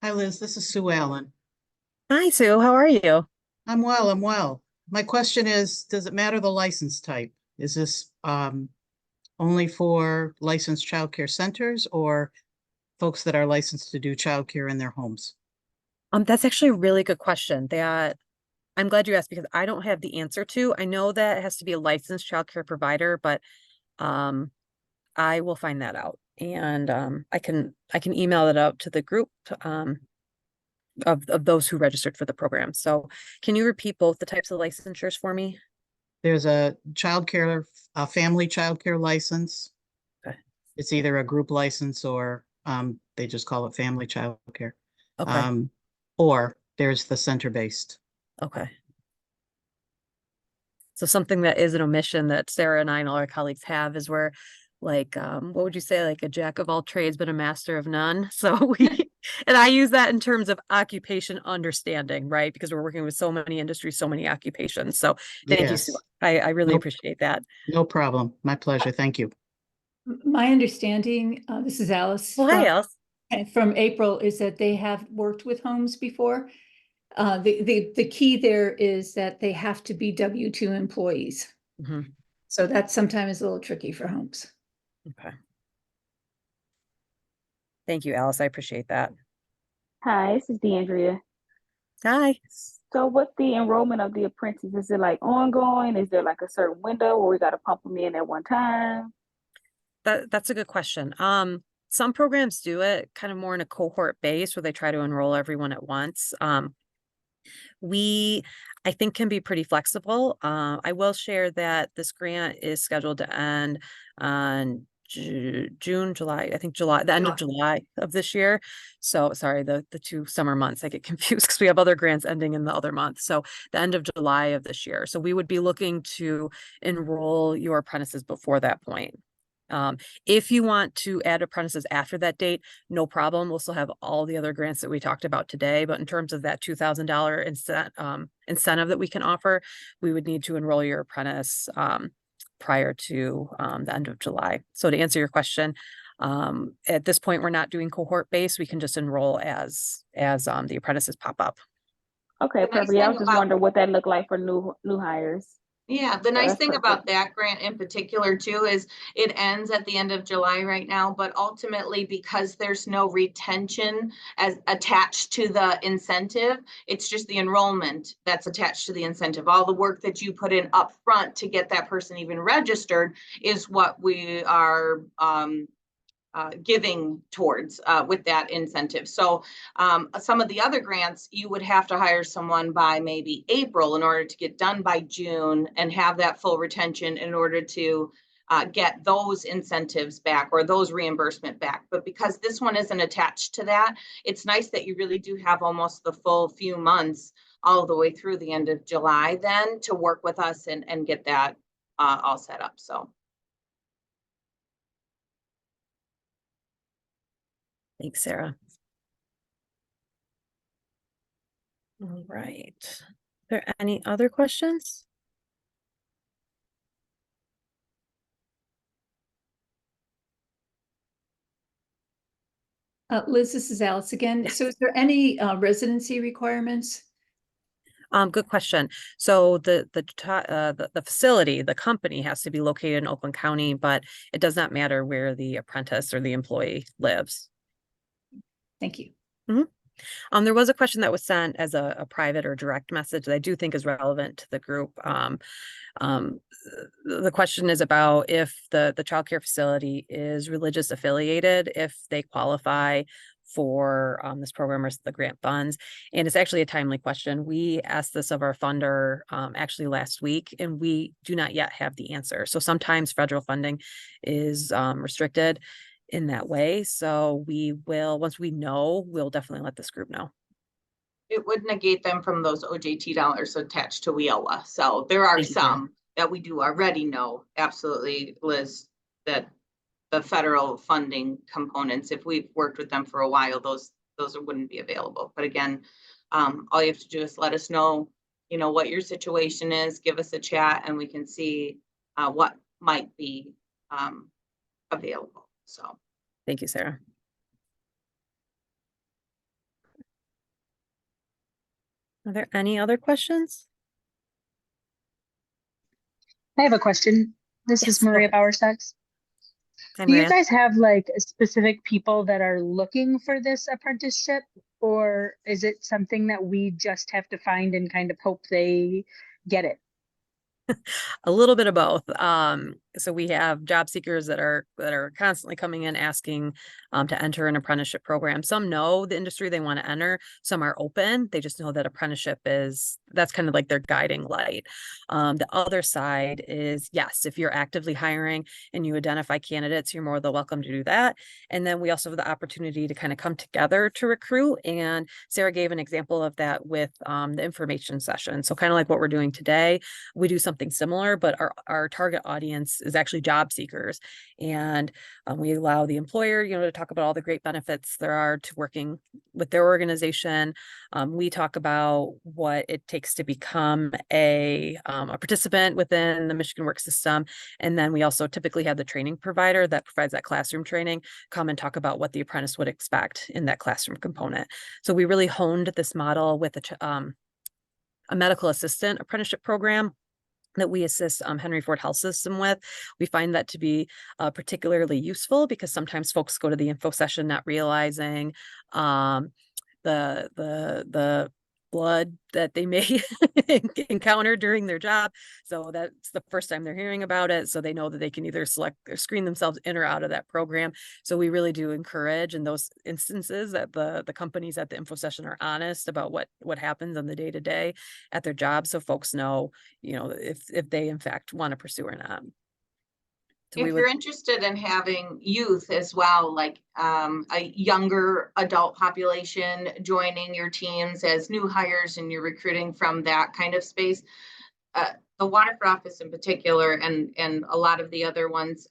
Hi, Liz. This is Sue Allen. Hi, Sue. How are you? I'm well. I'm well. My question is, does it matter the license type? Is this only for licensed childcare centers or folks that are licensed to do childcare in their homes? That's actually a really good question that I'm glad you asked because I don't have the answer to. I know that it has to be a licensed childcare provider, but I will find that out and I can email it out to the group of those who registered for the program. So can you repeat both the types of licensures for me? There's a family childcare license. Okay. It's either a group license or they just call it family childcare. Okay. Or there's the center-based. Okay. So something that is an omission that Sarah and I and all our colleagues have is we're like, what would you say, like a jack of all trades, but a master of none. So and I use that in terms of occupation understanding, right? Because we're working with so many industries, so many occupations. So thank you, Sue. Yes. I really No- appreciate that. No problem. My pleasure. Thank you. My understanding, this is Alice Well, hi, Alice. from April, is that they have worked with homes before. The key there is that they have to be W-2 employees. Mm-hmm. So that sometimes is a little tricky for homes. Okay. Thank you, Alice. I appreciate that. Hi, this is DeAndrea. Hi. So what's the enrollment of the apprentice? Is it like ongoing? Is there like a certain window where we got to pump them in at one time? That's a good question. Some programs do it kind of more in a cohort base where they try to enroll everyone at once. We, I think, can be pretty flexible. I will share that this grant is scheduled to end on June, July, I think July, the end of July of this year. So sorry, the 2 summer months, I get confused because we have other grants ending in the other month. So the end of July of this year. So we would be looking to enroll your apprentices before that point. If you want to add apprentices after that date, no problem. We'll still have all the other grants that we talked about today. But in terms of that $2,000 incentive that we can offer, we would need to enroll your apprentice prior to the end of July. So to answer your question, at this point, we're not doing cohort based. We can just enroll as the apprentices pop up. Okay, The nice perfect. Yeah, I thing was just about- wondering what that looked like for new hires. Yeah, the So nice that's thing about perfect. that grant in particular too is it ends at the end of July right now, but ultimately because there's no retention as attached to the incentive, it's just the enrollment that's attached to the incentive. All the work that you put in up front to get that person even registered is what we are giving towards with that incentive. So some of the other grants, you would have to hire someone by maybe April in order to get done by June and have that full retention in order to get those incentives back or those reimbursement back. But because this one isn't attached to that, it's nice that you really do have almost the full few months all the way through the end of July then to work with us and get that all set up. So. Thanks, Sarah. All right. Are there any other questions? Liz, this is Alice again. So is there any residency requirements? Good question. So the facility, the company has to be located in Oakland County, but it does not matter where the apprentice or the employee lives. Thank you. There was a question that was sent as a private or direct message that I do think is relevant to the group. The question is about if the childcare facility is religious affiliated, if they qualify for this program or the grant funds. And it's actually a timely question. We asked this of our funder actually last week, and we do not yet have the answer. So sometimes federal funding is restricted in that way. So we will, once we know, we'll definitely let this group know. It would negate them from those OJT dollars attached to WIOA. So there are some that we do already know, absolutely, Liz, that the federal funding components, if we've worked with them for a while, those wouldn't be available. But again, all you have to do is let us know, what your situation is, give us a chat, and we can see what might be available. So thank you, Sarah. Are there any other questions? I have a question. This Yes, is Maria go ahead. Bowerstocks. Hi, Do you Maria. guys have like specific people that are looking for this apprenticeship, or is it something that we just have to find and kind of hope they get it? A little bit of both. So we have job seekers that are constantly coming in asking to enter an apprenticeship program. Some know the industry they want to enter. Some are open. They just know that apprenticeship that's kind of like their guiding light. The other side is, yes, if you're actively hiring and you identify candidates, you're more than welcome to do that. And then we also have the opportunity to kind of come together to recruit. And Sarah gave an example of that with the information session. So kind of like what we're doing today, we do something similar, but our target audience is actually job seekers. And we allow the employer, to talk about all the great benefits there are to working with their organization. We talk about what it takes to become a participant within the Michigan Work System. And then we also typically have the training provider that provides that classroom training come and talk about what the apprentice would expect in that classroom component. So we really honed this model with a medical assistant apprenticeship program that we assist Henry Ford Health System with. We find that to be particularly useful because sometimes folks go to the info session not realizing the blood that they may encounter during their job. So that's the first time they're hearing about it. So they know that they can either select or screen themselves in or out of that program. So we really do encourage in those instances that the companies at the info session are honest about what happens on the day-to-day at their job. So folks know, if they in fact want to pursue or not. So If we would, you're interested in having youth as well, like a younger adult population joining your teams as new hires and you're recruiting from that kind of space, the Waterford office in particular, and a lot of the other ones,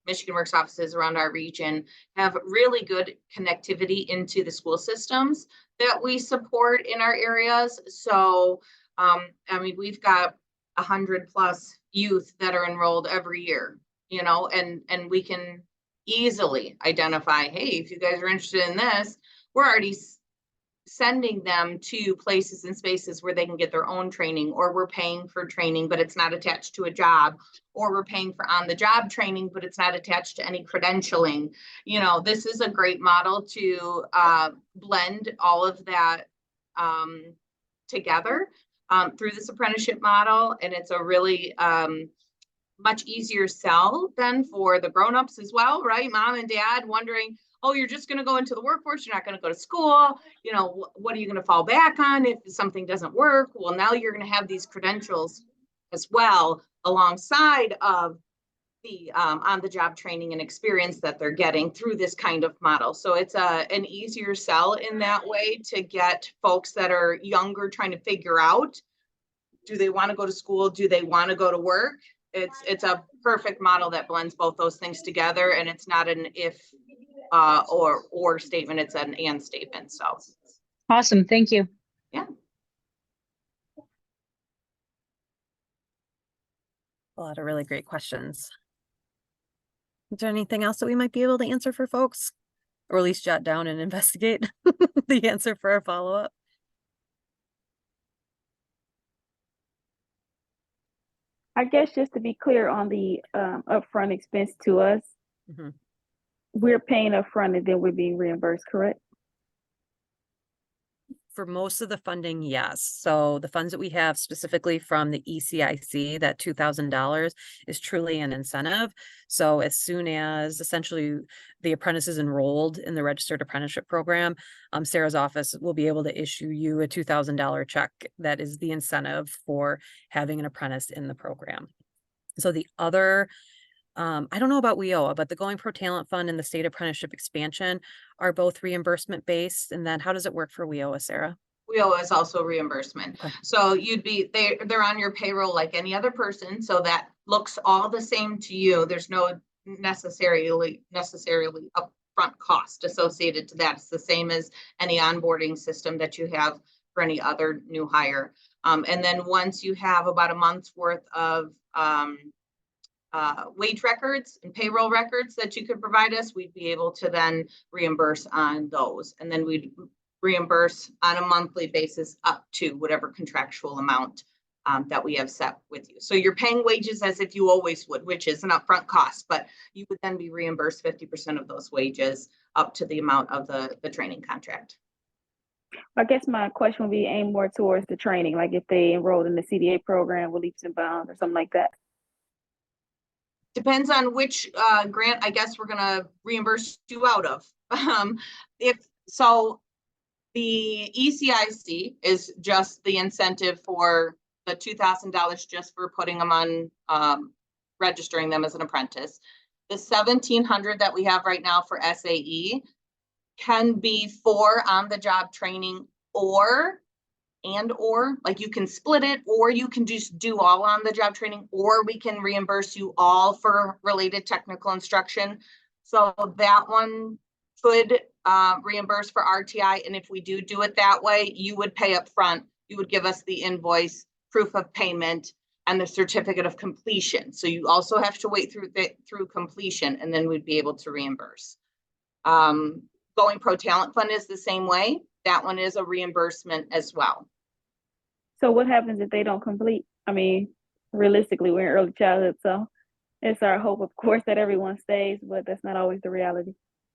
Michigan Works offices around our region, have really good connectivity into the school systems that we support in our areas. So, I mean, we've got 100+ youth that are enrolled every year, you know, and we can easily identify, hey, if you guys are interested in this, we're already sending them to places and spaces where they can get their own training, or we're paying for training, but it's not attached to a job, or we're paying for on-the-job training, but it's not attached to any credentialing. You know, this is a great model to blend all of that together through this apprenticeship model. And it's a really much easier sell than for the grownups as well, right? Mom and dad wondering, oh, you're just going to go into the workforce. You're not going to go to school. You know, what are you going to fall back on if something doesn't work? Well, now you're going to have these credentials as well alongside of the on-the-job training and experience that they're getting through this kind of model. So it's an easier sell in that way to get folks that are younger trying to figure out, do they want to go to school? Do they want to go to work? It's a perfect model that blends both those things together, and it's not an if or statement, it's an and statement. So Awesome, thank you. yeah. a lot of really great questions. Is there anything else that we might be able to answer for folks? Or at least jot down and investigate the answer for our follow-up? I guess just to be clear on the upfront expense to us, Mhm. we're paying upfront and then we're being reimbursed, correct? For most of the funding, yes. So the funds that we have specifically from the ECIC, that $2,000 is truly an incentive. So as soon as essentially the apprentice is enrolled in the registered apprenticeship program, Sarah's office will be able to issue you a $2,000 check. That is the incentive for having an apprentice in the program. So the other, I don't know about WIOA, but the Going Pro Talent Fund and the State Apprenticeship Expansion are both reimbursement based. And then how does it work for WIOA, Sarah? WIOA is also reimbursement. Okay. So you'd be, they're on your payroll like any other person. So that looks all the same to you. There's no necessarily upfront cost associated to that. It's the same as any onboarding system that you have for any other new hire. And then once you have about a month's worth of wage records and payroll records that you could provide us, we'd be able to then reimburse on those. And then we'd reimburse on a monthly basis up to whatever contractual amount that we have set with you. So you're paying wages as if you always would, which is an upfront cost, but you would then be reimbursed 50% of those wages up to the amount of the training contract. I guess my question would be aimed more towards the training, like if they enrolled in the CDA program with leaps and bounds or something like that. Depends on which grant, I guess, we're going to reimburse you out of. If so, the ECIC is just the incentive for the $2,000 just for putting them on, registering them as an apprentice. The $1,700 that we have right now for SAE can be for on-the-job training or like you can split it, or you can just do all on the job training, or we can reimburse you all for related technical instruction. So that one could reimburse for RTI. And if we do it that way, you would pay up front. You would give us the invoice, proof of payment, and the certificate of completion. So you also have to wait through completion, and then we'd be able to reimburse. Going Pro Talent Fund is the same way. That one is a reimbursement as well. So what happens if they don't complete? I mean, realistically, we're in early childhood, so it's our hope, of course, that everyone stays, but that's not always the reality.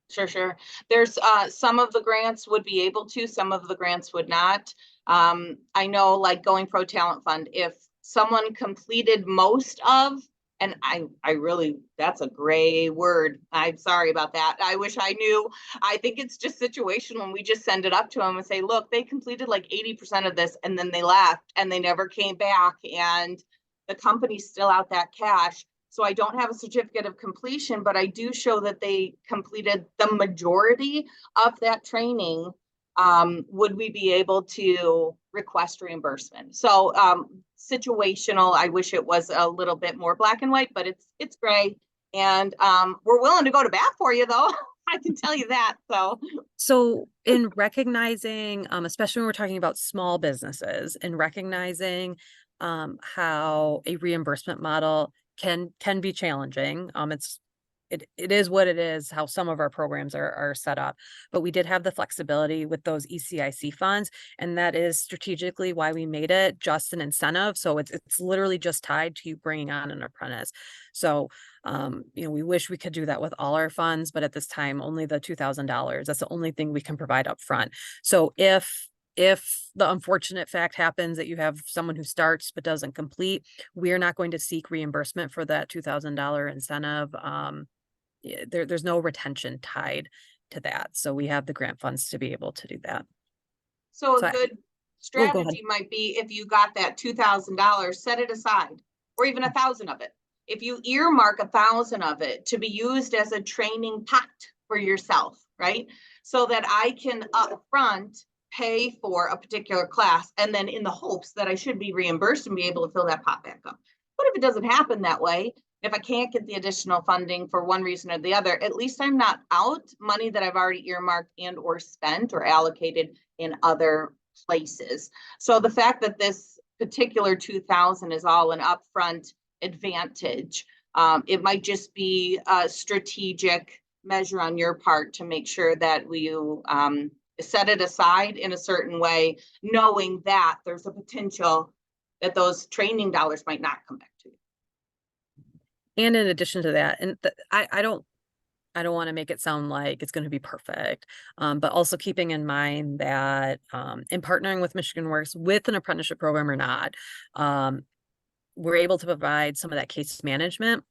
Sure. There's some of the grants would be able to, some of the grants would not. I know, like Going Pro Talent Fund, if someone completed most of, and I really, that's a gray word. I'm sorry about that. I wish I knew. I think it's just situational when we just send it up to them and say, look, they completed like 80% of this and then they left and they never came back and the company's still out that cash. So I don't have a certificate of completion, but I do show that they completed the majority of that training. Would we be able to request reimbursement? So situational, I wish it was a little bit more black and white, but it's gray. And we're willing to go to bat for you, though. I can tell you that. So in recognizing, especially when we're talking about small businesses, and recognizing how a reimbursement model can be challenging. It is what it is, how some of our programs are set up, but we did have the flexibility with those ECIC funds, and that is strategically why we made it just an incentive. So it's literally just tied to you bringing on an apprentice. So we wish we could do that with all our funds, but at this time, only the $2,000. That's the only thing we can provide up front. So if the unfortunate fact happens that you have someone who starts but doesn't complete, we're not going to seek reimbursement for that $2,000 incentive. There's no retention tied to that. So we have the grant funds to be able to do that. So So a good go strategy ahead. might be, if you got that $2,000, set it aside, or even 1,000 of it. If you earmark 1,000 of it to be used as a training pot for yourself, right? So that I can upfront pay for a particular class, and then in the hopes that I should be reimbursed and be able to fill that pot back up. But if it doesn't happen that way, if I can't get the additional funding for one reason or the other, at least I'm not out money that I've already earmarked and or spent or allocated in other places. So the fact that this particular 2,000 is all an upfront advantage, it might just be a strategic measure on your part to make sure that you set it aside in a certain way, knowing that there's a potential that those training dollars might not come back to you. And in addition to that, and I don't want to make it sound like it's going to be perfect, but also keeping in mind that in partnering with Michigan Works with an apprenticeship program or not, we're able to provide some of that case management,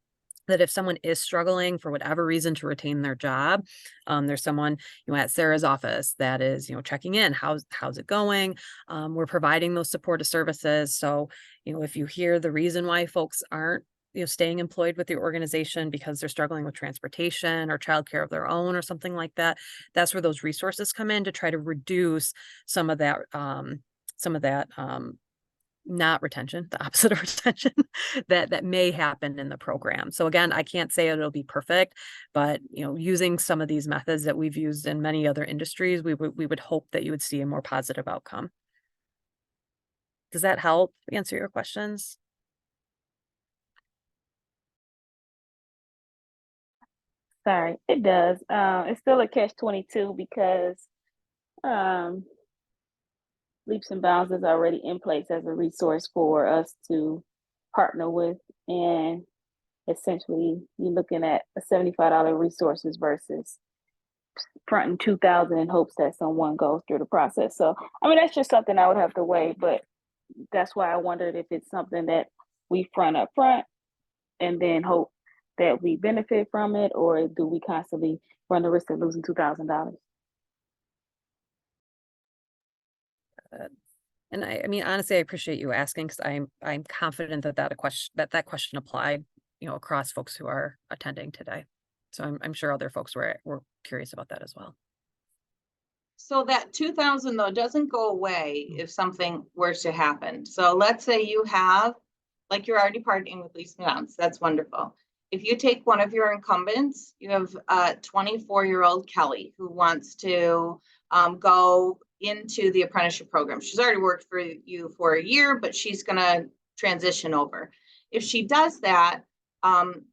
that if someone is struggling for whatever reason to retain their job, there's someone at Sarah's office that is checking in, how's it going. We're providing those supportive services. So if you hear the reason why folks aren't staying employed with your organization because they're struggling with transportation or childcare of their own or something like that, that's where those resources come in to try to reduce some of that not retention, the opposite of retention that may happen in the program. So again, I can't say it'll be perfect, but using some of these methods that we've used in many other industries, we would hope that you would see a more positive outcome. Does that help answer your questions? Sorry, it does. It's still a catch-22 because Leaps and Bounds is already in place as a resource for us to partner with, and essentially you're looking at a $75 resources versus fronting 2,000 in hopes that someone goes through the process. So I mean, that's just something I would have to weigh, but that's why I wondered if it's something that we front up front and then hope that we benefit from it, or do we constantly run the risk of losing $2,000? And I mean, honestly, I appreciate you asking, because I'm confident that question applied, across folks who are attending today. So I'm sure other folks were curious about that as well. So that 2,000 though doesn't go away if something were to happen. So let's say you have, like, you're already partnering with Leaps and Bounds. That's wonderful. If you take one of your incumbents, you have 24-year-old Kelly who wants to go into the apprenticeship program. She's already worked for you for a year, but she's going to transition over. If she does that and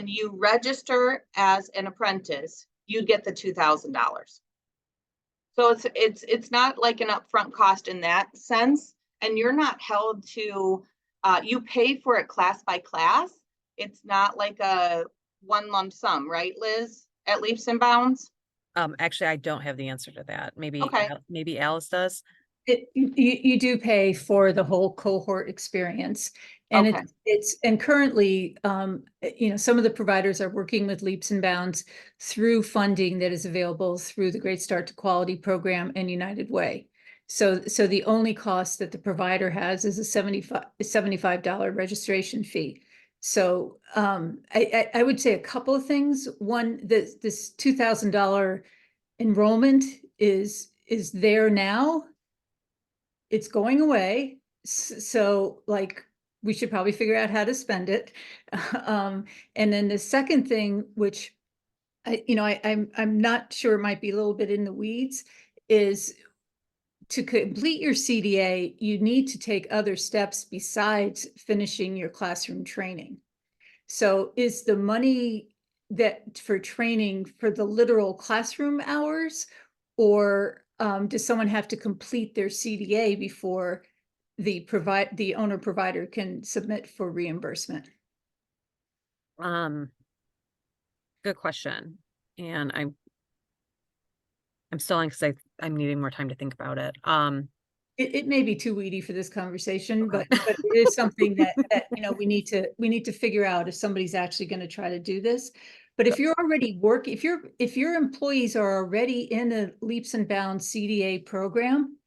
you register as an apprentice, you get the $2,000. So it's not like an upfront cost in that sense, and you're not held to. You pay for it class by class. It's not like a one lump sum, right, Liz, at Leaps and Bounds? Actually, I don't have the answer to that. Maybe Okay. maybe Alice does. You do pay for the whole cohort experience, and Okay. and currently, some of the providers are working with Leaps and Bounds through funding that is available through the Great Start to Quality program and United Way. So the only cost that the provider has is a $75 registration fee. So I would say a couple of things. One, this $2,000 enrollment is there now. It's going away. So like, we should probably figure out how to spend it. And then the second thing, which I'm not sure, it might be a little bit in the weeds, is to complete your CDA, you need to take other steps besides finishing your classroom training. So is the money that for training for the literal classroom hours, or does someone have to complete their CDA before the owner provider can submit for reimbursement? Good question. And I'm stalling because I'm needing more time to think about it. It may be too weedy for this conversation, Okay. but it is something that we need to figure out if somebody's actually going to try to do this. But if you're already if your employees are already in a leaps and bounds CDA program,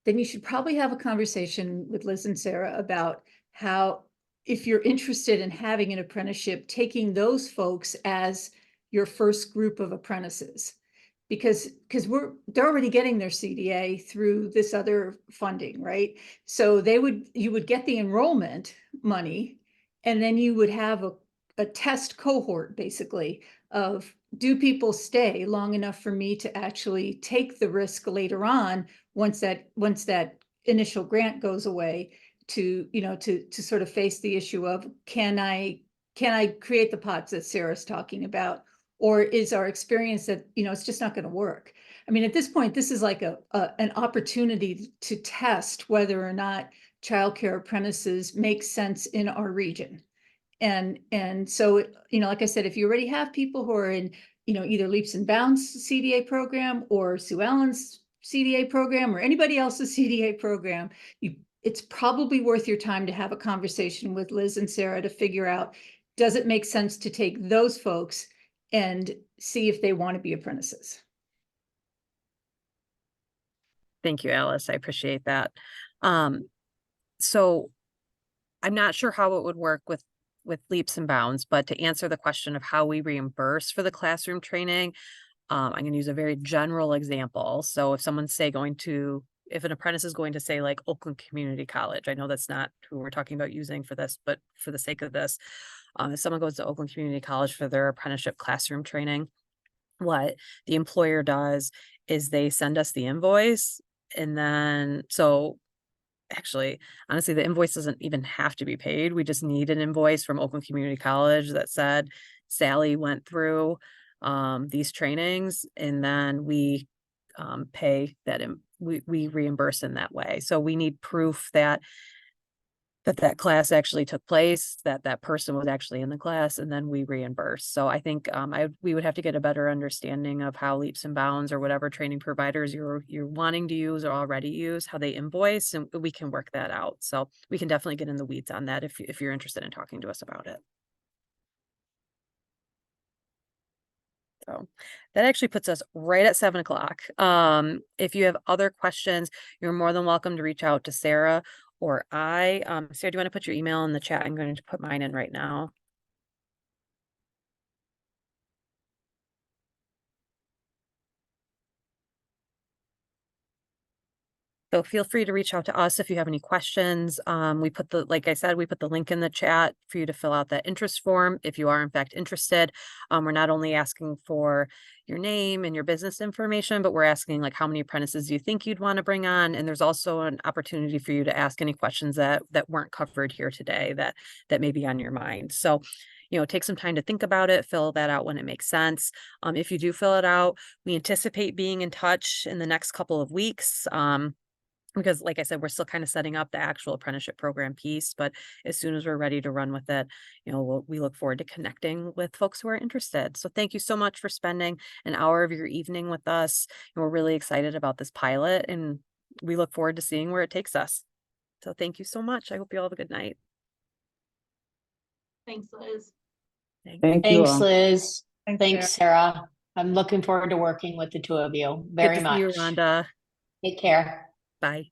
then you should probably have a conversation with Liz and Sarah about how, if you're interested in having an apprenticeship, taking those folks as your first group of apprentices. Because they're already getting their CDA through this other funding, right? So you would get the enrollment money, and then you would have a test cohort, basically, of, do people stay long enough for me to actually take the risk later on, once that initial grant goes away, to sort of face the issue of, can I create the pots that Sarah's talking about? Or is our experience that, it's just not going to work? I mean, at this point, this is like an opportunity to test whether or not childcare apprentices make sense in our region. And so, like I said, if you already have people who are in, either Leaps and Bounds CDA program, or Sue Ellen's CDA program, or anybody else's CDA program, it's probably worth your time to have a conversation with Liz and Sarah to figure out, does it make sense to take those folks and see if they want to be apprentices? Thank you, Alice. I appreciate that. So I'm not sure how it would work with leaps and bounds, but to answer the question of how we reimburse for the classroom training, I'm going to use a very general example. So if someone's if an apprentice is going to say like Oakland Community College, I know that's not who we're talking about using for this, but for the sake of this, if someone goes to Oakland Community College for their apprenticeship classroom training, what the employer does is they send us the invoice. And then, actually, honestly, the invoice doesn't even have to be paid. We just need an invoice from Oakland Community College that said Sally went through these trainings, and then we pay that, we reimburse in that way. So we need proof that class actually took place, that person was actually in the class, and then we reimburse. So I think we would have to get a better understanding of how Leaps and Bounds, or whatever training providers you're wanting to use or already use, how they invoice, and we can work that out. So we can definitely get in the weeds on that if you're interested in talking to us about it. So that actually puts us right at 7 o'clock. If you have other questions, you're more than welcome to reach out to Sarah or I. Sarah, do you want to put your email in the chat? I'm going to put mine in right now. So feel free to reach out to us if you have any questions. Like I said, we put the link in the chat for you to fill out that interest form if you are in fact interested. We're not only asking for your name and your business information, but we're asking like, how many apprentices do you think you'd want to bring on? And there's also an opportunity for you to ask any questions that weren't covered here today that may be on your mind. So, take some time to think about it, fill that out when it makes sense. If you do fill it out, we anticipate being in touch in the next couple of weeks. Because like I said, we're still kind of setting up the actual apprenticeship program piece, but as soon as we're ready to run with it, we look forward to connecting with folks who are interested. So thank you so much for spending an hour of your evening with us. And we're really excited about this pilot, and we look forward to seeing where it takes us. So thank you so much. I hope you all have a good night. Thanks, Liz. Thanks. Thanks, Liz. Thanks, Thanks, Sarah. I'm looking forward to working with the two of you very Good to much. see you, Rhonda. Take care. Bye.